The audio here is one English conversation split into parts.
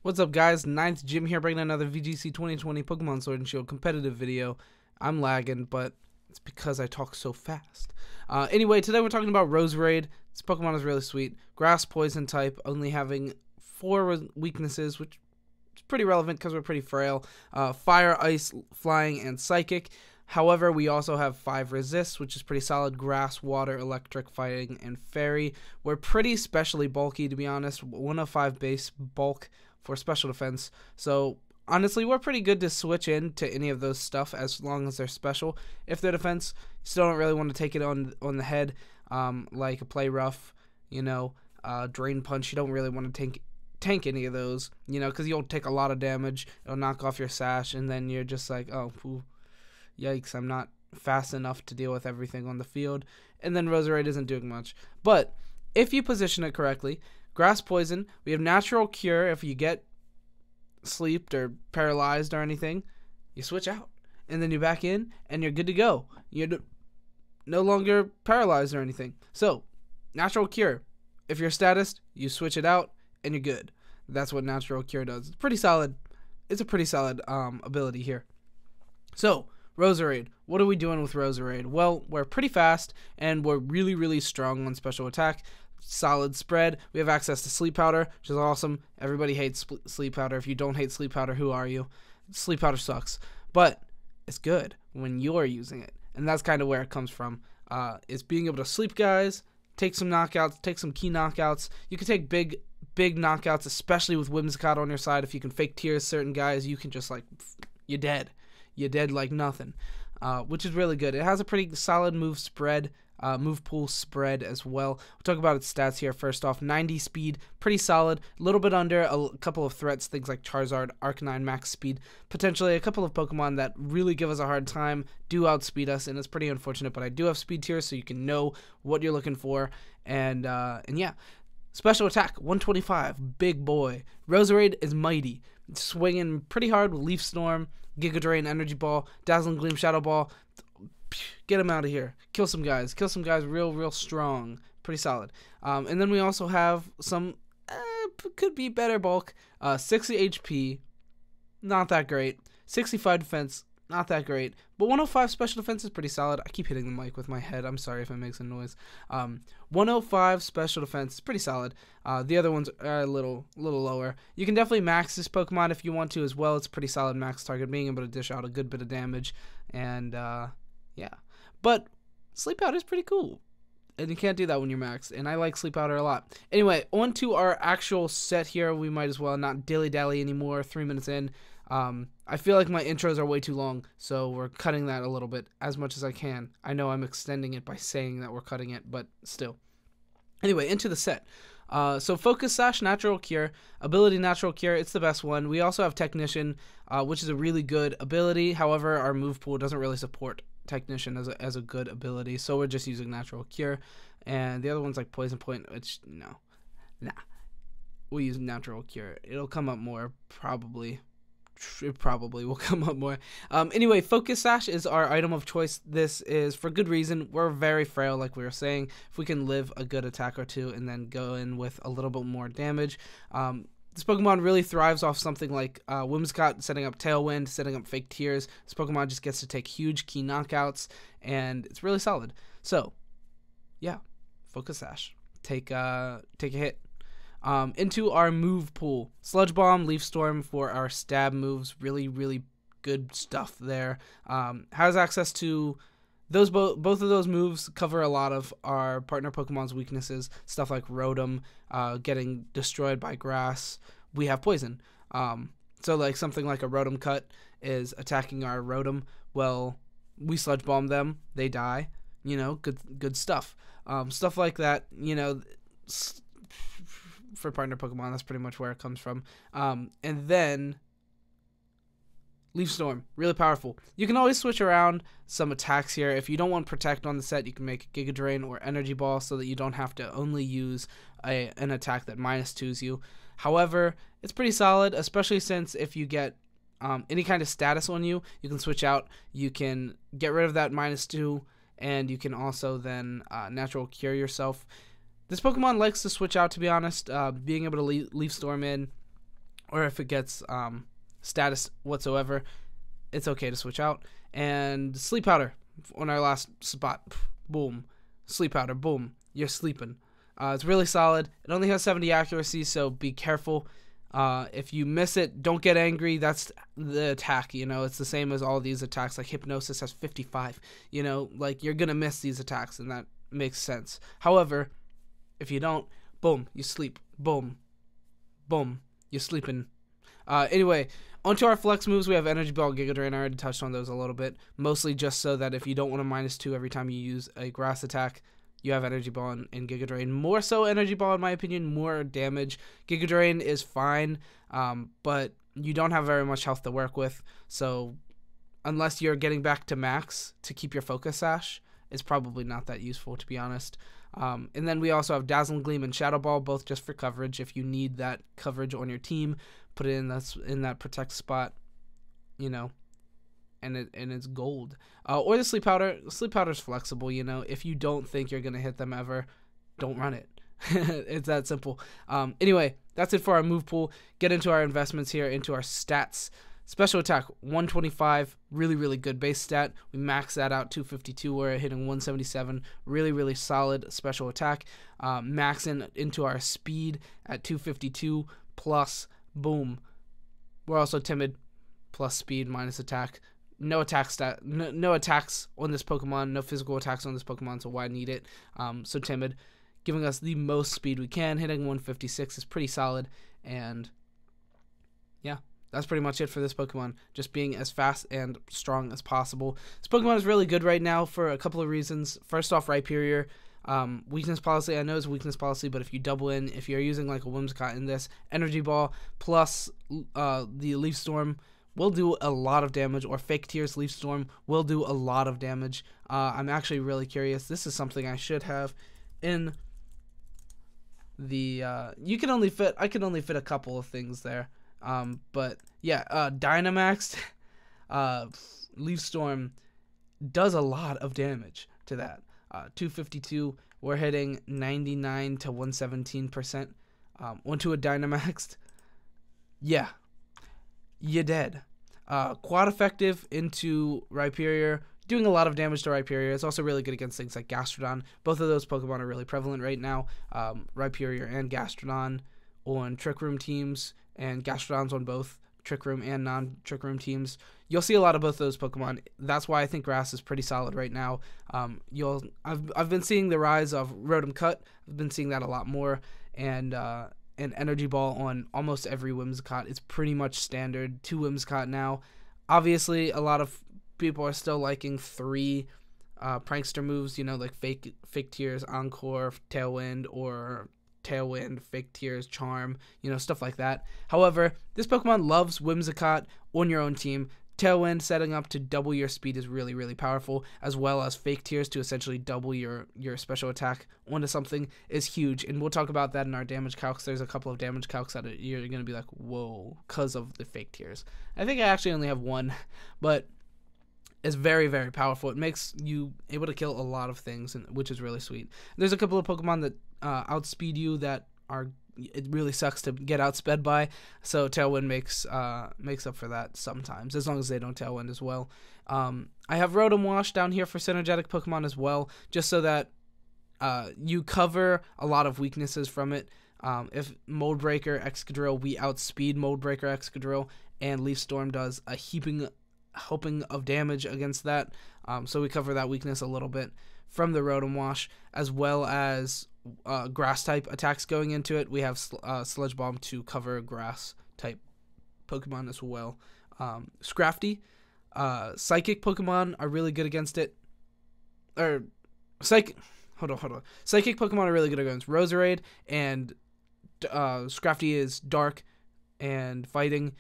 What's up, guys? Ninth Jim here, bringing another VGC 2020 Pokemon Sword and Shield competitive video. I'm lagging, but it's because I talk so fast. Anyway, today we're talking about Roserade. This Pokemon is really sweet. Grass, Poison type, only having 4 weaknesses, which is pretty relevant because we're pretty frail. Fire, Ice, Flying, and Psychic. However, we also have 5 resists, which is pretty solid. Grass, Water, Electric, Fighting, and Fairy. We're pretty specially bulky, to be honest. 105 base bulk for special defense. So honestly, we're pretty good to switch in to any of those stuff as long as they're special. If they're defense, you still don't really want to take it on the head, like a Play Rough, Drain Punch. You don't really want to tank any of those, because you'll take a lot of damage. It'll knock off your sash, and then you're just like, oh, pooh, yikes, I'm not fast enough to deal with everything on the field. And then Roserade isn't doing much. But if you position it correctly, Grass, Poison, we have Natural Cure. If you get sleeped or paralyzed or anything, you switch out. And then you back in, and you're good to go. You're no longer paralyzed or anything. So, Natural Cure. If you're a statist, you switch it out, and you're good. That's what Natural Cure does. It's pretty solid. It's a pretty solid ability here. So, Roserade. What are we doing with Roserade? Well, we're pretty fast, and we're really, really strong on special attack. Solid spread. We have access to Sleep Powder, which is awesome. Everybody hates Sleep Powder. If you don't hate Sleep Powder, who are you? Sleep Powder sucks, but it's good when you're using it, and that's kind of where it comes from. Is being able to sleep guys, take some knockouts, take some key knockouts. You can take big knockouts, especially with Whimsicott on your side. If you can fake tears certain guys, you can just you're dead. You're dead like nothing, which is really good. It has a pretty solid move pool spread as well. We'll talk about its stats here. First off, 90 speed, pretty solid. A little bit under a couple of threats, things like Charizard, Arcanine max speed. Potentially a couple of Pokemon that really give us a hard time do outspeed us, and it's pretty unfortunate, but I do have speed tiers so you can know what you're looking for. And yeah. Special attack, 125, big boy. Roserade is mighty. It's swinging pretty hard with Leaf Storm, Giga Drain, Energy Ball, Dazzling Gleam, Shadow Ball. Get him out of here. Kill some guys. Kill some guys real strong. Pretty solid. And then we also have some, could be better bulk. 60 HP, not that great. 65 defense, not that great. But 105 special defense is pretty solid. I keep hitting the mic with my head. I'm sorry if it makes a noise. 105 special defense is pretty solid. The other ones are a little lower. You can definitely max this Pokemon if you want to as well. It's pretty solid max target, being able to dish out a good bit of damage. And yeah, but Sleep Powder is pretty cool, and you can't do that when you're maxed, and I like Sleep Powder a lot. Anyway, on to our actual set here. We might as well not dilly-dally anymore. 3 minutes in. I feel like my intros are way too long, so we're cutting that a little bit as much as I can. I know I'm extending it by saying that we're cutting it, but still. Anyway, into the set. So Focus Sash, Natural Cure, Ability Natural Cure, it's the best one. We also have Technician, which is a really good ability. However, our move pool doesn't really support Technician as a good ability, so we're just using Natural Cure. And the other one's like Poison Point, which nah, we'll use Natural Cure. It'll come up more probably. It probably will come up more. Anyway, Focus Sash is our item of choice. This is for good reason. We're very frail, like we were saying. If we can live a good attack or two and then go in with a little bit more damage, this Pokemon really thrives off something like Whimsicott setting up Tailwind, setting up Fake Tears. This Pokemon just gets to take huge key knockouts, and it's really solid. So, yeah, Focus Sash. Take a hit. Into our move pool. Sludge Bomb, Leaf Storm for our stab moves. Really good stuff there. Has access to those both of those moves. Cover a lot of our partner Pokemon's weaknesses. Stuff like Rotom, getting destroyed by grass. We have poison. So like something like a Rotom Cut is attacking our Rotom. Well, we Sludge Bomb them. They die. Good stuff. Stuff like that. For partner Pokemon, that's pretty much where it comes from. And then Leaf Storm, really powerful. You can always switch around some attacks here. If you don't want Protect on the set, you can make Giga Drain or Energy Ball so that you don't have to only use an attack that -2s you. However, it's pretty solid, especially since if you get any kind of status on you, you can switch out. You can get rid of that -2, and you can also then Natural Cure yourself. This Pokemon likes to switch out, to be honest. Being able to Leaf Storm in or if it gets status whatsoever, it's okay to switch out. And Sleep Powder on our last spot. Boom. Sleep Powder. Boom. You're sleeping. It's really solid. It only has 70 accuracy, so be careful. If you miss it, don't get angry. That's the attack, you know. It's the same as all these attacks. Like Hypnosis has 55. You know, like you're going to miss these attacks, and that makes sense. However, if you don't, boom, you sleep. Boom. Boom. You're sleeping. Anyway, onto our flex moves, we have Energy Ball, Giga Drain. I already touched on those a little bit. Mostly just so that if you don't want a -2 every time you use a grass attack, you have Energy Ball and Giga Drain. More so Energy Ball, in my opinion, more damage. Giga Drain is fine, but you don't have very much health to work with. So unless you're getting back to max to keep your Focus Sash, it's probably not that useful, to be honest. And then we also have Dazzling Gleam and Shadow Ball, both just for coverage. If you need that coverage on your team, put it in that protect spot, you know, and it's gold. Or the Sleep Powder. Sleep Powder's flexible, you know. If you don't think you're gonna hit them ever, don't run it. It's that simple. Anyway, that's it for our move pool. Get into our investments here, into our stats. Special attack 125, really good base stat. We max that out 252. We're hitting 177. Really solid special attack. Maxing into our speed at 252 plus. Boom. We're also timid plus speed minus attack. No attacks on this Pokemon. No physical attacks on this Pokemon. So why need it? So timid, giving us the most speed we can. Hitting 156 is pretty solid. And yeah. That's pretty much it for this Pokemon, just being as fast and strong as possible. This Pokemon is really good right now for a couple of reasons. First off, Rhyperior. Weakness policy, I know it's weakness policy, but if you double in, if you're using like a Whimsicott in this, Energy Ball plus the Leaf Storm will do a lot of damage, or Fake Tears Leaf Storm will do a lot of damage. I'm actually really curious. This is something I should have in the, I can only fit a couple of things there. But yeah, Dynamax, Leaf Storm does a lot of damage to that. 252, we're hitting 99 to 117%. Onto a Dynamax, yeah, you're dead. Quad effective into Rhyperior, doing a lot of damage to Rhyperior. It's also really good against things like Gastrodon. Both of those Pokemon are really prevalent right now. Rhyperior and Gastrodon on Trick Room teams, and Gastrodon's on both Trick Room and non-Trick Room teams. You'll see a lot of both those Pokemon. That's why I think Grass is pretty solid right now. I've been seeing the rise of Rotom Cut. I've been seeing that a lot more, and Energy Ball on almost every Whimsicott. It's pretty much standard. 2 Whimsicott now. Obviously, a lot of people are still liking 3 prankster moves. You know, like Fake Tears, Encore, Tailwind, or Tailwind, Fake Tears, Charm, you know, stuff like that. However, this Pokemon loves Whimsicott on your own team. Tailwind setting up to double your speed is really powerful, as well as Fake Tears to essentially double your special attack onto something is huge, and we'll talk about that in our damage calcs. There's a couple of damage calcs that you're going to be like, whoa, because of the Fake Tears. I think I actually only have one, but it's very powerful. It makes you able to kill a lot of things, which is really sweet. There's a couple of Pokemon that outspeed you that it really sucks to get outsped by, so Tailwind makes up for that sometimes, as long as they don't Tailwind as well. I have Rotom Wash down here for synergetic Pokemon as well, just so that you cover a lot of weaknesses from it. If Mold Breaker, Excadrill, we outspeed Mold Breaker, Excadrill, and Leaf Storm does a heaping of damage against that, so we cover that weakness a little bit from the Rotom Wash, as well as grass type attacks going into it. We have Sludge Bomb to cover grass type Pokemon as well. Scrafty, Psychic Pokemon are really good against it. Psychic Pokemon are really good against Roserade, and Scrafty is dark and fighting,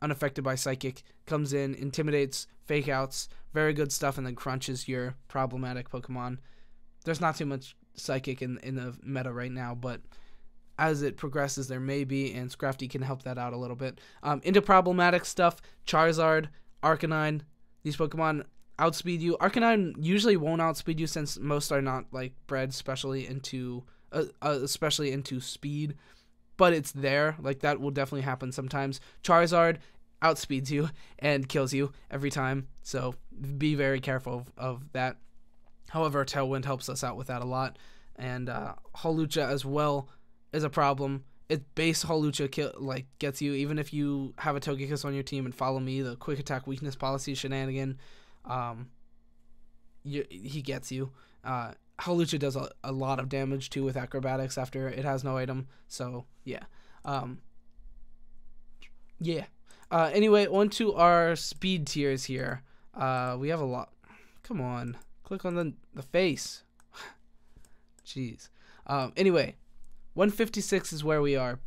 unaffected by Psychic, comes in, intimidates, fake outs, very good stuff, and then crunches your problematic Pokemon. There's not too much Psychic in the meta right now, but as it progresses there may be, and Scrafty can help that out a little bit. Into problematic stuff, Charizard, Arcanine, these Pokemon outspeed you. Arcanine usually won't outspeed you, since most are not like bred especially into speed. but it's there. Like, that will definitely happen sometimes. Charizard outspeeds you and kills you every time, so be very careful of that. However, Tailwind helps us out with that a lot, and Hawlucha as well is a problem. It base Hawlucha gets you, even if you have a Togekiss on your team and follow me, the quick attack weakness policy shenanigan, he gets you. Hawlucha does a lot of damage too with acrobatics after it has no item, so yeah. Anyway, on to our speed tiers here. We have a lot. Come on, click on the face. Jeez. Anyway, 156 is where we are.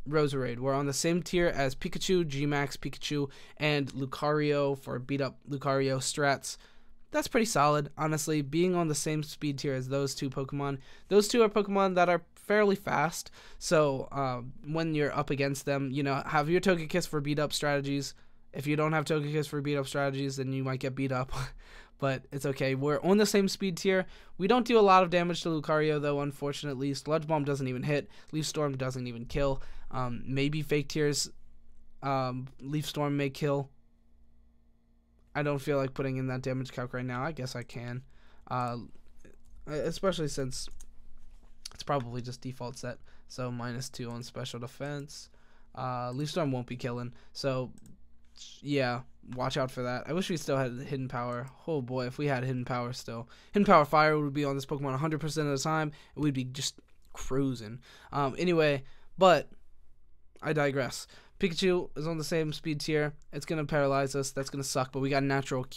Roserade. We're on the same tier as Pikachu, G-Max Pikachu, and Lucario for beat up Lucario strats. That's pretty solid, honestly, being on the same speed tier as those two Pokemon. Those two are Pokemon that are fairly fast, so when you're up against them, you know, have your Togekiss for beat up strategies. If you don't have Togekiss for beat up strategies, then you might get beat up, but it's okay. We're on the same speed tier. We don't do a lot of damage to Lucario, though, unfortunately. Sludge Bomb doesn't even hit. Leaf Storm doesn't even kill. Maybe Fake Tears, Leaf Storm may kill. I don't feel like putting in that damage calc right now. I guess I can, especially since it's probably just default set. So -2 on special defense. Leaf Storm won't be killing. So yeah, watch out for that. I wish we still had Hidden Power. Oh boy, if we had Hidden Power still. Hidden Power Fire would be on this Pokemon 100% of the time. And we'd be just cruising. Anyway, but I digress. Pikachu is on the same speed tier. It's going to paralyze us. That's going to suck, but we got Natural Cure.